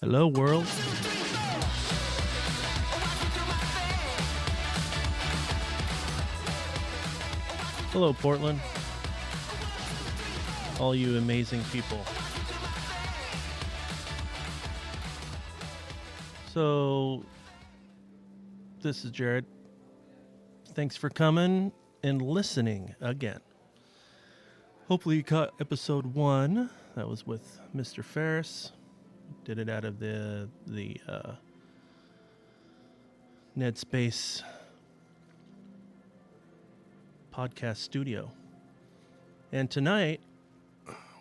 Hello, world. Hello, Portland. All you amazing people. So, this is Jared. Thanks for coming and listening again. Hopefully you caught episode 1. That was with Mr. Ferris. Did it out of the NedSpace podcast studio. And tonight,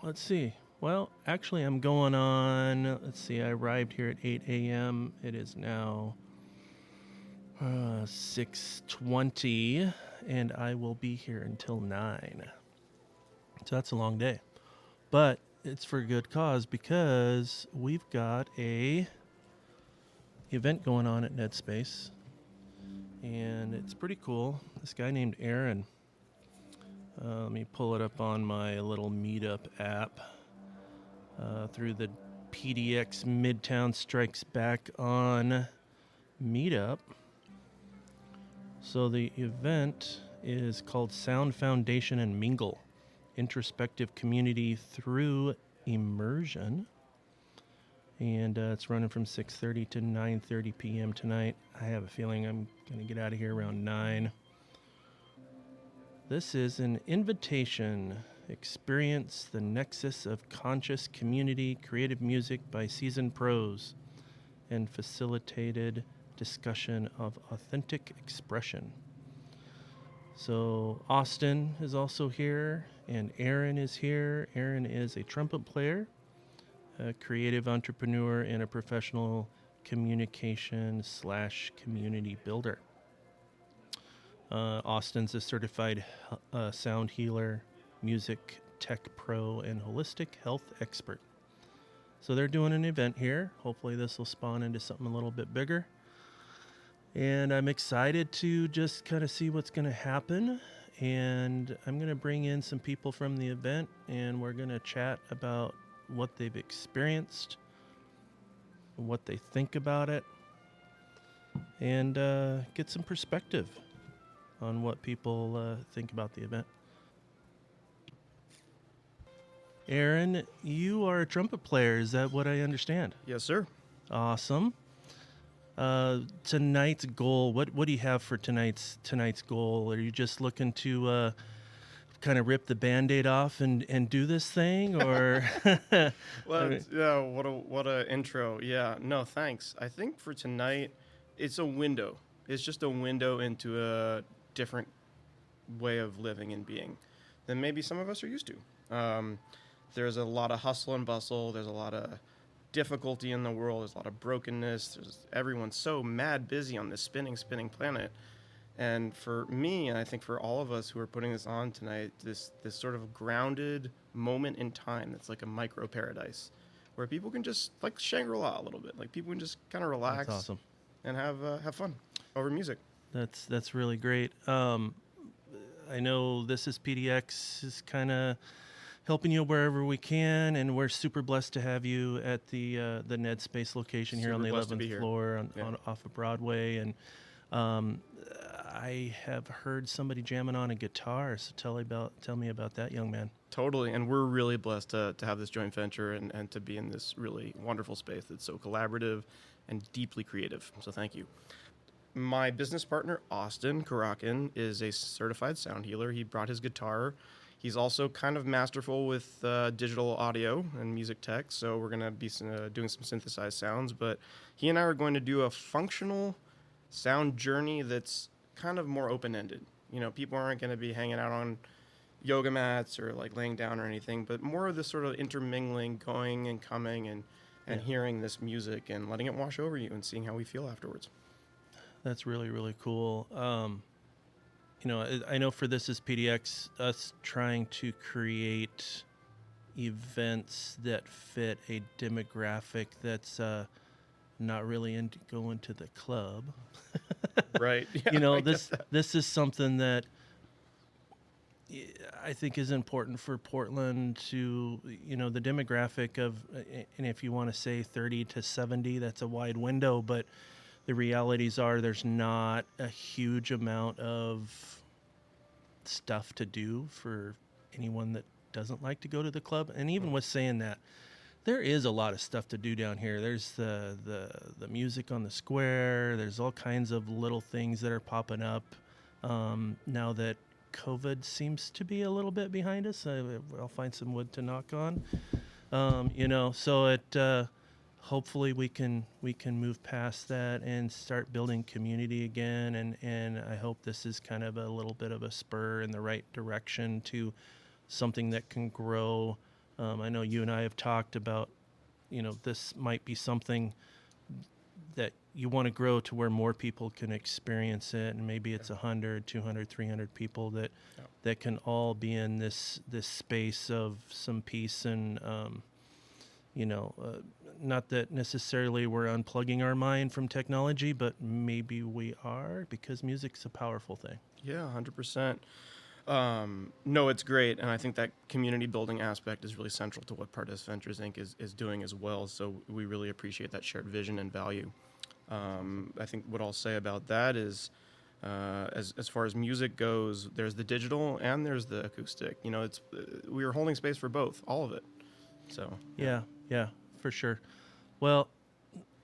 let's see. Well, actually, I'm going on. Let's see. I arrived here at 8 a.m. It is now 6:20, and I will be here until 9. So that's a long day. But it's for a good cause because we've got a event going on at NedSpace, and it's pretty cool. This guy named Aaron. Let me pull it up on my little meetup app. Through the PDX Midtown Strikes Back on meetup. So the event is called Sound Foundation and Mingle, Introspective Community Through Immersion. And it's running from 6:30 to 9:30 p.m. tonight. I have a feeling I'm going to get out of here around 9. This is an invitation. Experience the nexus of conscious community, creative music by seasoned pros, and facilitated discussion of authentic expression. So Austin is also here, and Aaron is here. Aaron is a trumpet player, a creative entrepreneur, and a professional communication/community builder. Austin's a certified sound healer, music tech pro, and holistic health expert. So they're doing an event here. Hopefully this will spawn into something a little bit bigger. And I'm excited to just kind of see what's going to happen. And I'm going to bring in some people from the event, and we're going to chat about what they've experienced, what they think about it, and get some perspective on what people think about the event. Aaron, you are a trumpet player. Is that what I understand? Yes, sir. Awesome. Tonight's goal. What do you have for tonight's goal? Are you just looking to kind of rip the Band-Aid off and do this thing, or? Well, yeah. What a intro. Yeah. No, thanks. I think for tonight, it's a window. It's just a window into a different way of living and being than maybe some of us are used to. There's a lot of hustle and bustle. There's a lot of difficulty in the world. There's a lot of brokenness. Everyone's so mad busy on this spinning planet. And for me, and I think for all of us who are putting this on tonight, this sort of grounded moment in time that's like a micro paradise where people can just, like Shangri-La a little bit, like people can just kind of relax. That's awesome. And have fun over music. That's really great. I know this is PDX is kind of helping you wherever we can, and we're super blessed to have you at the NedSpace location here on the 11th floor on off of Broadway. And I have heard somebody jamming on a guitar, so tell me about that, young man. Totally, and we're really blessed to have this joint venture and to be in this really wonderful space that's so collaborative and deeply creative. So thank you. My business partner, Austin Karakin, is a certified sound healer. He brought his guitar. He's also kind of masterful with digital audio and music tech, so we're going to be doing some synthesized sounds. But he and I are going to do a functional sound journey that's kind of more open-ended. You know, people aren't going to be hanging out on yoga mats or like laying down or anything, but more of this sort of intermingling, going and coming and hearing this music and letting it wash over you and seeing how we feel afterwards. That's really, really cool. I know for This Is PDX, us trying to create events that fit a demographic that's not really into going to the club. Right. Yeah, this is something that I think is important for Portland to, the demographic of, and if you want to say 30 to 70, that's a wide window, but the realities are there's not a huge amount of stuff to do for anyone that doesn't like to go to the club. And even with saying that, there is a lot of stuff to do down here. There's the music on the square. There's all kinds of little things that are popping up now that COVID seems to be a little bit behind us. I'll find some wood to knock on. So it hopefully we can move past that and start building community again. And I hope this is kind of a little bit of a spur in the right direction to something that can grow. I know you and I have talked about, this might be something that you want to grow to where more people can experience it. And maybe it's 100, 200, 300 people that can all be in this space of some peace and, not that necessarily we're unplugging our mind from technology, but maybe we are, because music's a powerful thing. Yeah, 100%. No, it's great, and I think that community building aspect is really central to what Pardes Ventures Inc. is doing as well, so we really appreciate that shared vision and value. I think what I'll say about that is, as far as music goes, there's the digital and there's the acoustic. We are holding space for both, all of it. So yeah, for sure. Well,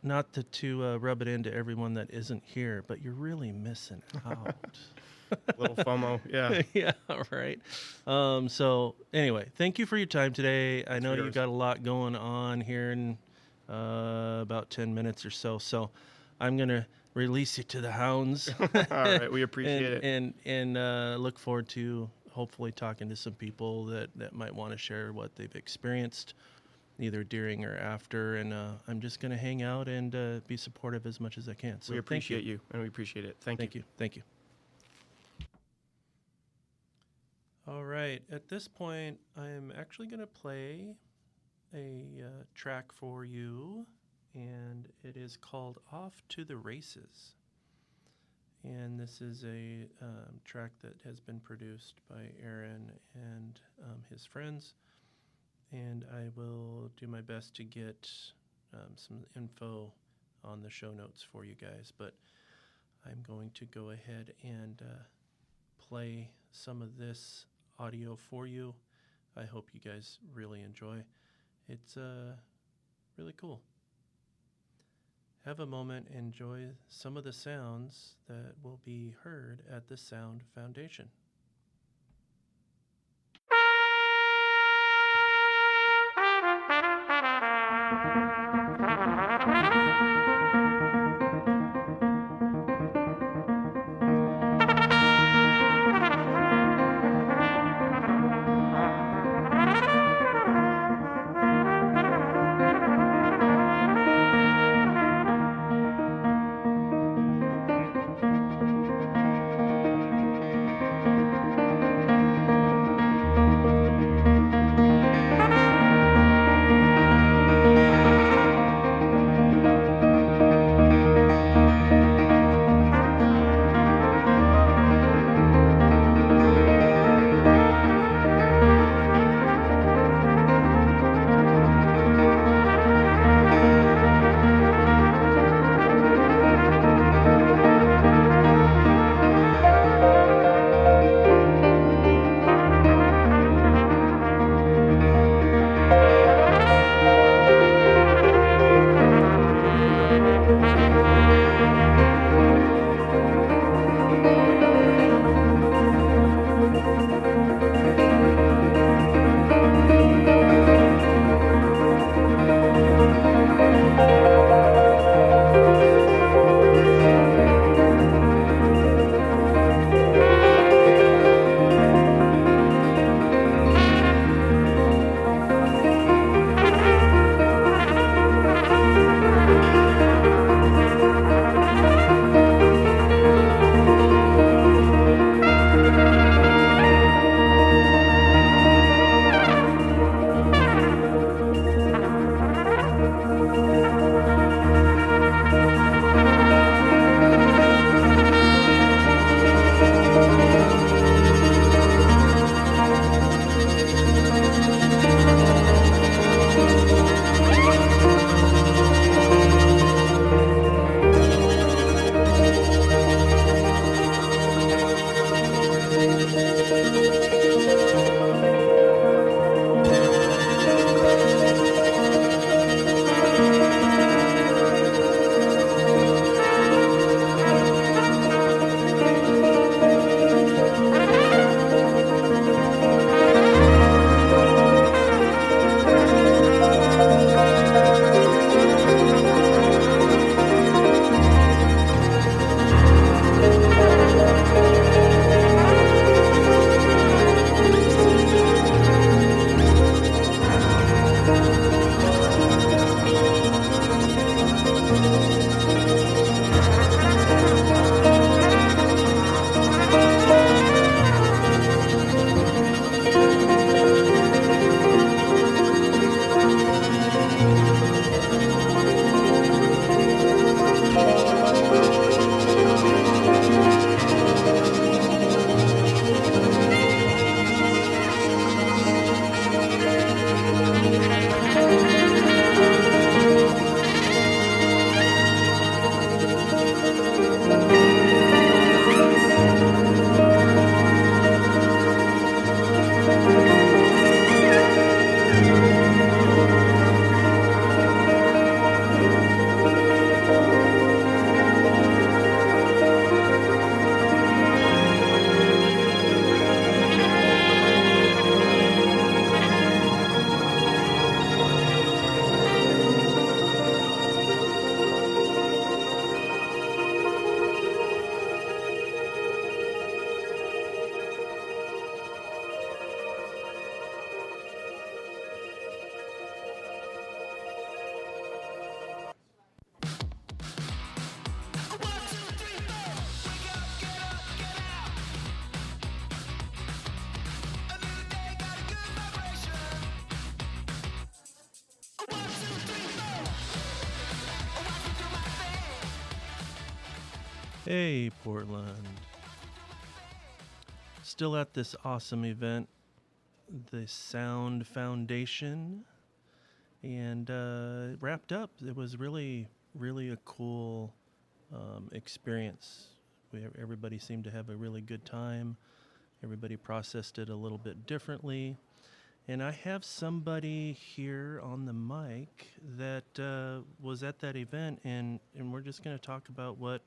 not to rub it into everyone that isn't here, but you're really missing out. Little FOMO, yeah. Yeah, right. So anyway, thank you for your time today. I know you've got a lot going on here in about 10 minutes or so. So I'm going to release you to the hounds. All right, we appreciate it. And look forward to hopefully talking to some people that might want to share what they've experienced either during or after. And I'm just going to hang out and be supportive as much as I can. So we appreciate you, and we appreciate it. Thank you. Thank you. All right. At this point, I'm actually going to play a track for you, and it is called Off to the Races. And this is a track that has been produced by Aaron and his friends. And I will do my best to get some info on the show notes for you guys. But I'm going to go ahead and play some of this audio for you. I hope you guys really enjoy. It's really cool. Have a moment, enjoy some of the sounds that will be heard at the Sound Foundation. Hey, Portland. Still at this awesome event, the Sound Foundation, and wrapped up. It was really, really a cool experience. Everybody seemed to have a really good time. Everybody processed it a little bit differently. And I have somebody here on the mic that was at that event, and we're just going to talk about what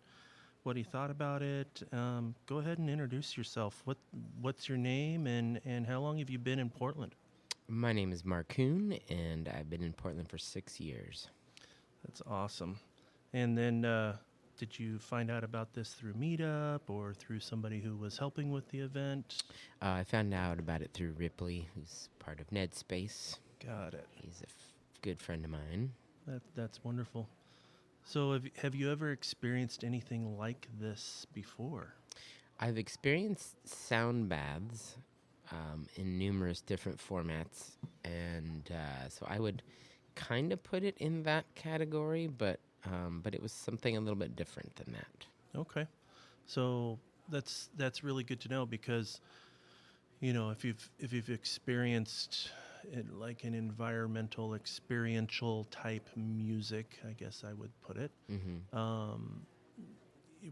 he thought about it. Go ahead and introduce yourself. What's your name, and how long have you been in Portland? My name is Marcoon, and I've been in Portland for 6 years. That's awesome. And then, did you find out about this through Meetup or through somebody who was helping with the event? I found out about it through Ripley, who's part of NedSpace. Got it. He's a good friend of mine. That's wonderful. So, have you ever experienced anything like this before? I've experienced sound baths in numerous different formats, and so I would kind of put it in that category, but it was something a little bit different than that. Okay, so that's really good to know because, if you've experienced it like an environmental experiential type music, I guess I would put it.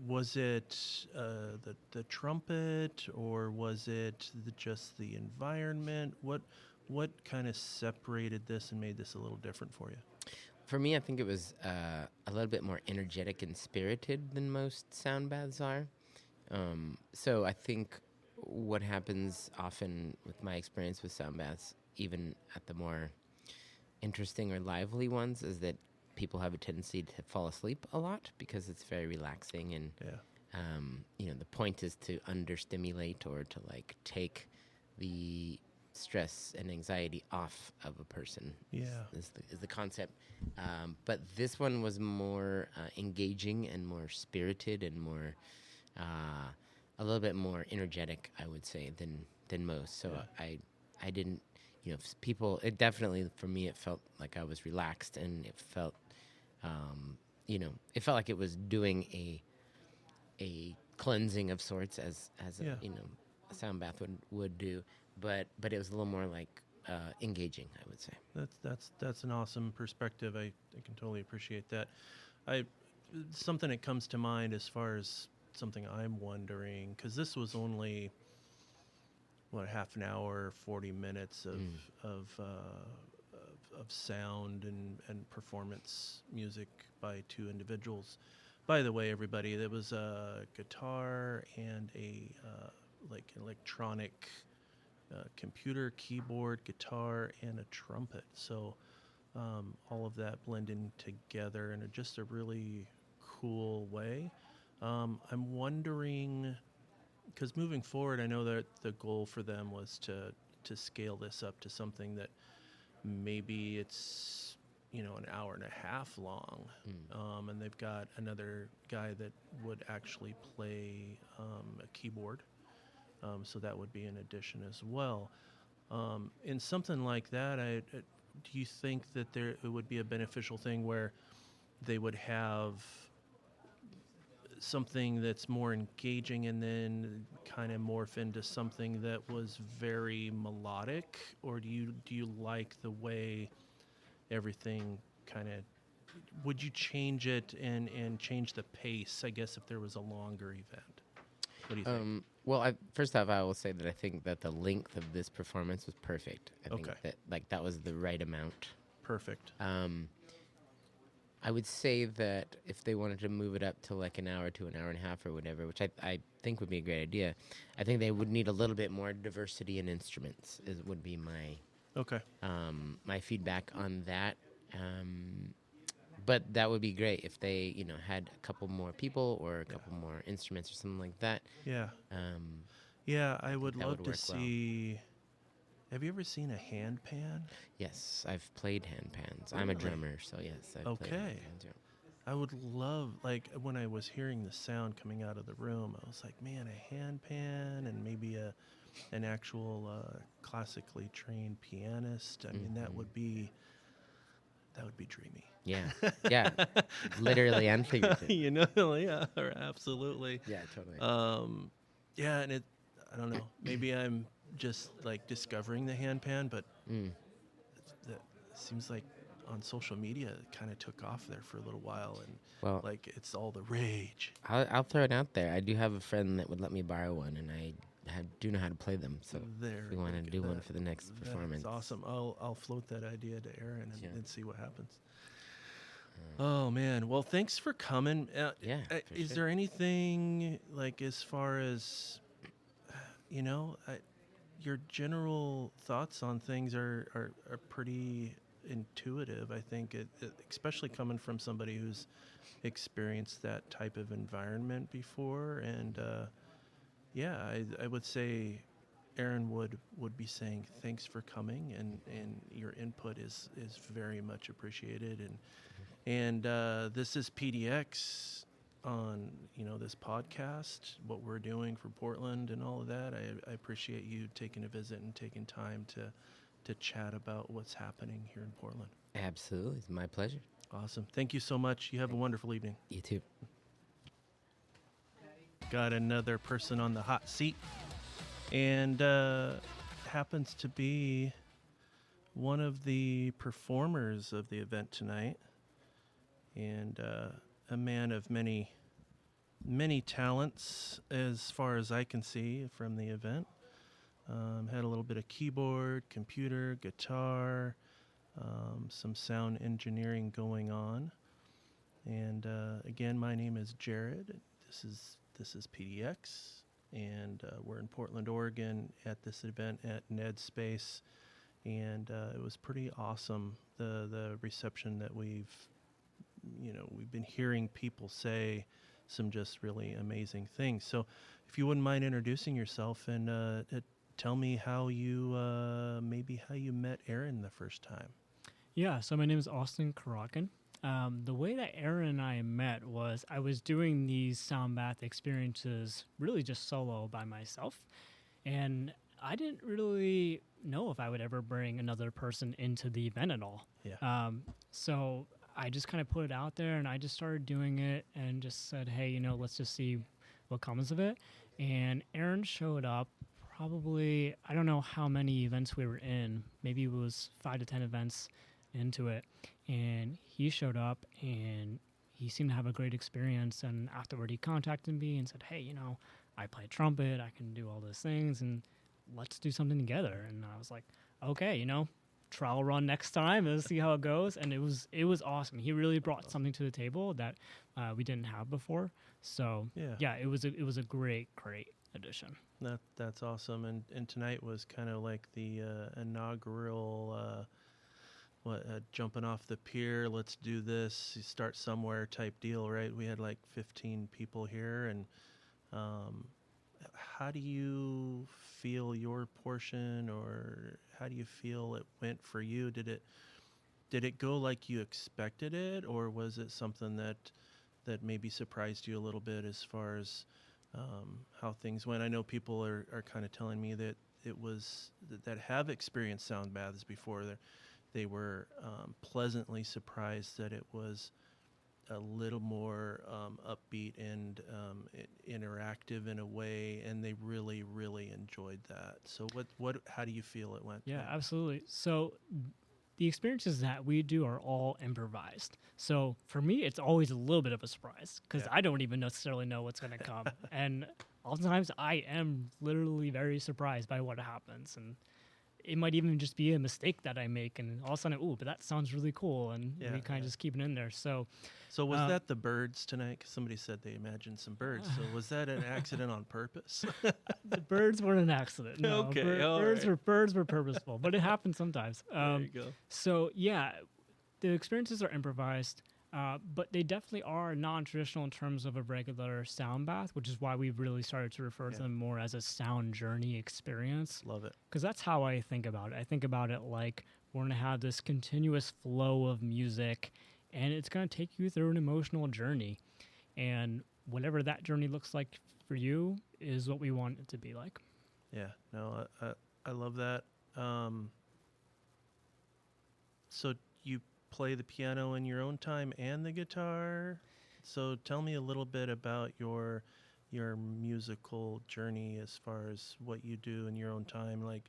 Was it the trumpet, or was it just the environment? What kind of separated this and made this a little different for you? For me, I think it was a little bit more energetic and spirited than most sound baths are. So I think what happens often with my experience with sound baths, even at the more interesting or lively ones, is that people have a tendency to fall asleep a lot because it's very relaxing, and the point is to understimulate or to like take the stress and anxiety off of a person. Is the concept. But this one was more engaging and more spirited and more a little bit more energetic, I would say, than most. So I didn't, people. It definitely, for me, it felt like I was relaxed, and it felt it felt like it was doing a cleansing of sorts, as a sound bath would do, but it was a little more like engaging, I would say. That's an awesome perspective. I can totally appreciate that. Something that comes to mind as far as something I'm wondering, because this was only half an hour, 40 minutes of sound and performance music by two individuals. By the way, everybody, there was a guitar and a like electronic computer, keyboard, guitar, and a trumpet. So all of that blending together in just a really cool way. I'm wondering, because moving forward, I know that the goal for them was to scale this up to something that maybe it's an hour and a half long, and they've got another guy that would actually play a keyboard, so that would be an addition as well. In something like that, do you think that it would be a beneficial thing where they would have something that's more engaging and then kind of morph into something that was very melodic, or do you like the way everything kind of, would you change it and change the pace, I guess, if there was a longer event? What do you think? Well, first off, I will say that I think that the length of this performance was perfect. I think that was the right amount. Perfect. I would say that if they wanted to move it up to like an hour to an hour and a half or whatever, which I think would be a great idea, I think they would need a little bit more diversity in instruments. Would be my feedback on that. But that would be great if they had a couple more people or a couple more instruments or something like that. I would love to see. Well. Have you ever seen a hand pan? Yes, I've played hand pans. Really? I'm a drummer, so yes, I've played hand pans. Yeah. I would love, like, when I was hearing the sound coming out of the room, I was like, man, a hand pan and maybe an actual classically trained pianist. I mean, that would be dreamy. Yeah. Yeah. Literally and figuratively. You know, yeah, absolutely. Yeah, totally. Yeah, and I don't know, maybe I'm just like discovering the handpan, but Mm. it seems like on social media it kind of took off there for a little while, and Well, like it's all the rage. I'll throw it out there. I do have a friend that would let me borrow one, and I do know how to play them. So There, if we want to look at do one that. for the next performance. That's awesome. I'll float that idea to Aaron Yeah. and see what happens. Oh man, well thanks for coming. Yeah, for Is sure. there anything like as far as you know, your general thoughts on things are pretty intuitive. I think especially coming from somebody who's experienced that type of environment before, and yeah, I would say Aaron would be saying thanks for coming, and your input is very much appreciated, and this is PDX on this podcast, what we're doing for Portland and all of that. I appreciate you taking a visit and taking time to chat about what's happening here in Portland. Absolutely. It's my pleasure. Awesome. Thank you so much. You have a wonderful evening. You too. Got another person on the hot seat, and happens to be one of the performers of the event tonight, and a man of many talents as far as I can see from the event. Had a little bit of keyboard, computer, guitar, some sound engineering going on. And again, my name is Jared. This is PDX, and we're in Portland, Oregon at this event at NedSpace, and it was pretty awesome. The reception that we've been hearing people say some just really amazing things. So if you wouldn't mind introducing yourself and tell me how you met Aaron the first time. Yeah, so my name is Austin Karakin. The way that Aaron and I met was I was doing these sound bath experiences really just solo by myself. And I didn't really know if I would ever bring another person into the event at all. Yeah. So I just kind of put it out there and I just started doing it and just said, hey, let's just see what comes of it. And Aaron showed up probably, I don't know how many events we were in. Maybe it was 5 to 10 events into it. And he showed up and he seemed to have a great experience. And afterward, he contacted me and said, hey, I play trumpet. I can do all those things. And let's do something together. And I was like, okay, trial run next time and see how it goes. And it was awesome. He really brought something to the table that we didn't have before. So yeah, it was a great addition. That's awesome. And tonight was kind of like the inaugural jumping off the pier, let's do this, you start somewhere type deal, right? We had like 15 people here, and how do you feel your portion, or how do you feel it went for you? Did it go like you expected it, or was it something that maybe surprised you a little bit as far as how things went? I know people are kind of telling me that it was that have experienced sound baths before. They were pleasantly surprised that it was a little more upbeat and interactive in a way, and they really, really enjoyed that. So how do you feel it went? Yeah, absolutely. So the experiences that we do are all improvised. So for me, it's always a little bit of a surprise because I don't even necessarily know what's going to come. And oftentimes I am literally very surprised by what happens. And it might even just be a mistake that I make, and all of a sudden, but that sounds really cool, and we kind of just keep it in there. So was that the birds tonight? 'Cause somebody said they imagined some birds. So was that an accident on purpose? The birds weren't an accident. No, Okay, birds were purposeful, but it happens sometimes. There you go. So yeah, the experiences are improvised. But they definitely are non-traditional in terms of a regular sound bath, which is why we've really started to refer to them more as a sound journey experience. Love it. Because that's how I think about it. I think about it like we're going to have this continuous flow of music, and it's going to take you through an emotional journey. And whatever that journey looks like for you is what we want it to be like. Yeah, no, I love that. So play the piano in your own time and the guitar. So tell me a little bit about your musical journey as far as what you do in your own time. Like,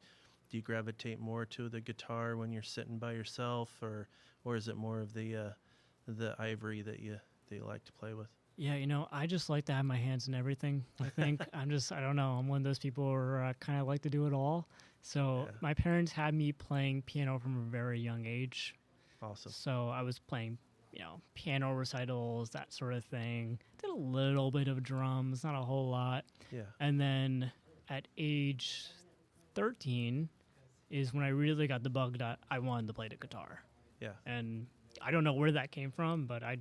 do you gravitate more to the guitar when you're sitting by yourself, or is it more of the ivory that you like to play with? Yeah, I just like to have my hands in everything. I think I don't know. I'm one of those people who kind of like to do it all. So Yeah. my parents had me playing piano from a very young age. Awesome. So I was playing, piano recitals, that sort of thing. Did a little bit of drums, not a whole lot. Yeah. And then at age 13 is when I really got the bug that I wanted to play the guitar. Yeah. And I don't know where that came from, but I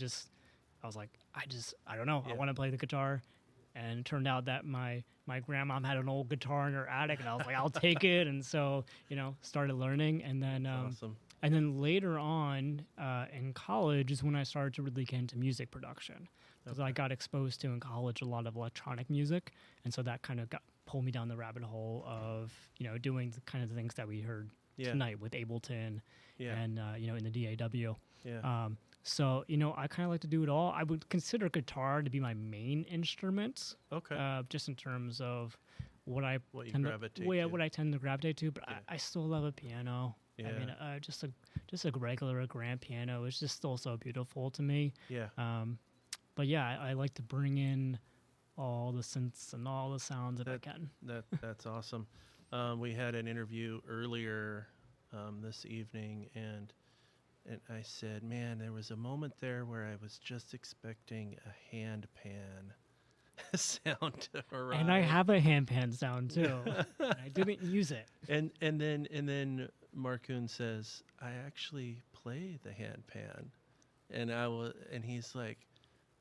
was like, I don't know. Yeah. I want to play the guitar. And it turned out that my grandmom had an old guitar in her attic, and I was like, I'll take it. And so, started learning. And then, Awesome. and then later on in college is when I started to really get into music production. Because I got exposed to in college a lot of electronic music. And so that kind of pulled me down the rabbit hole of, doing the kind of things that we heard tonight with Ableton and, in the DAW. Yeah. So, I kind of like to do it all. I would consider guitar to be my main instrument. Okay. Just in terms of what I What you tend gravitate to, to. what I tend to gravitate to. But Yeah. I still love a piano. Yeah. I mean, just a regular grand piano is just still so beautiful to me. Yeah. But yeah, I like to bring in all the synths and all the sounds if I can. That's awesome. We had an interview earlier this evening, and I said, man, there was a moment there where I was just expecting a hand pan sound to arrive. And I have a hand pan sound too. And I didn't use it. And then Marcoon says, I actually play the hand pan, and he's like,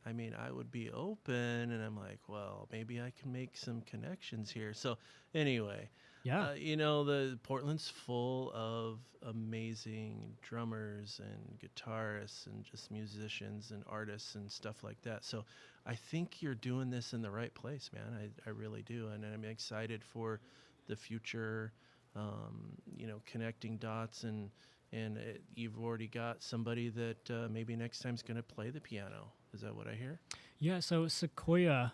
I mean, I would be open, and I'm like, well, maybe I can make some connections here. So anyway, Yeah. the Portland's full of amazing drummers and guitarists and just musicians and artists and stuff like that. So I think you're doing this in the right place, man. I really do. And I'm excited for the future, connecting dots and you've already got somebody that maybe next time's going to play the piano. Is that what I hear? Yeah, so Sequoia,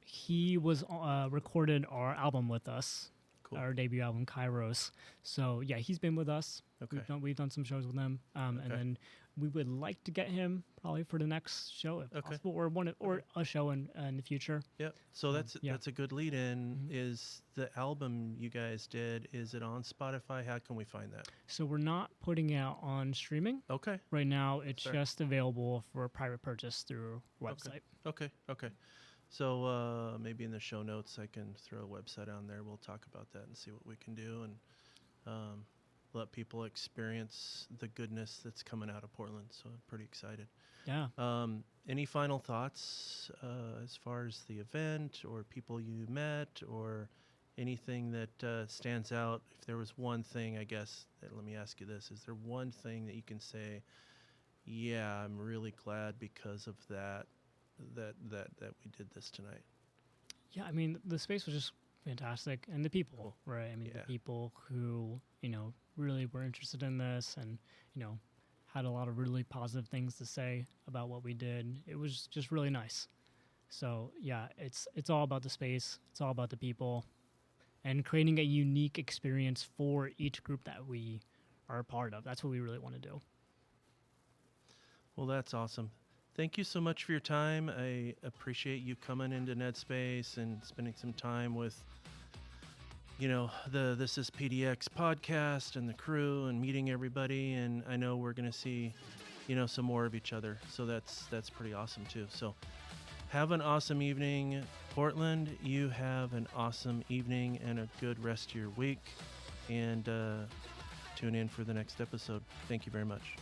he was recorded our album with us, Cool. our debut album, Kairos. So yeah, he's been with us. Okay. We've done some shows with him, and then we would like to get him probably for the next show if possible, or a show in the future. Yep. So that's yeah. a good lead in. Mhm. Is the album you guys did, is it on Spotify? How can we find that? So we're not putting it out on streaming Okay. right now. It's Sure. just available for private purchase through our website. Okay. So maybe in the show notes I can throw a website on there. We'll talk about that and see what we can do, and let people experience the goodness that's coming out of Portland. So I'm pretty excited. Yeah. Any final thoughts as far as the event or people you met or anything that stands out? If there was one thing, I guess, let me ask you this. Is there one thing that you can say, yeah, I'm really glad because of that we did this tonight? Yeah, I mean, the space was just fantastic. And the people, right? I mean, Yeah. the people who, really were interested in this and, had a lot of really positive things to say about what we did. It was just really nice. So, yeah, it's all about the space. It's all about the people and creating a unique experience for each group that we are a part of. That's what we really want to do. Well, that's awesome. Thank you so much for your time. I appreciate you coming into NedSpace and spending some time with, the This Is PDX podcast and the crew and meeting everybody. And I know we're going to see, some more of each other. So that's pretty awesome too. So have an awesome evening. Portland, you have an awesome evening and a good rest of your week. And tune in for the next episode. Thank you very much.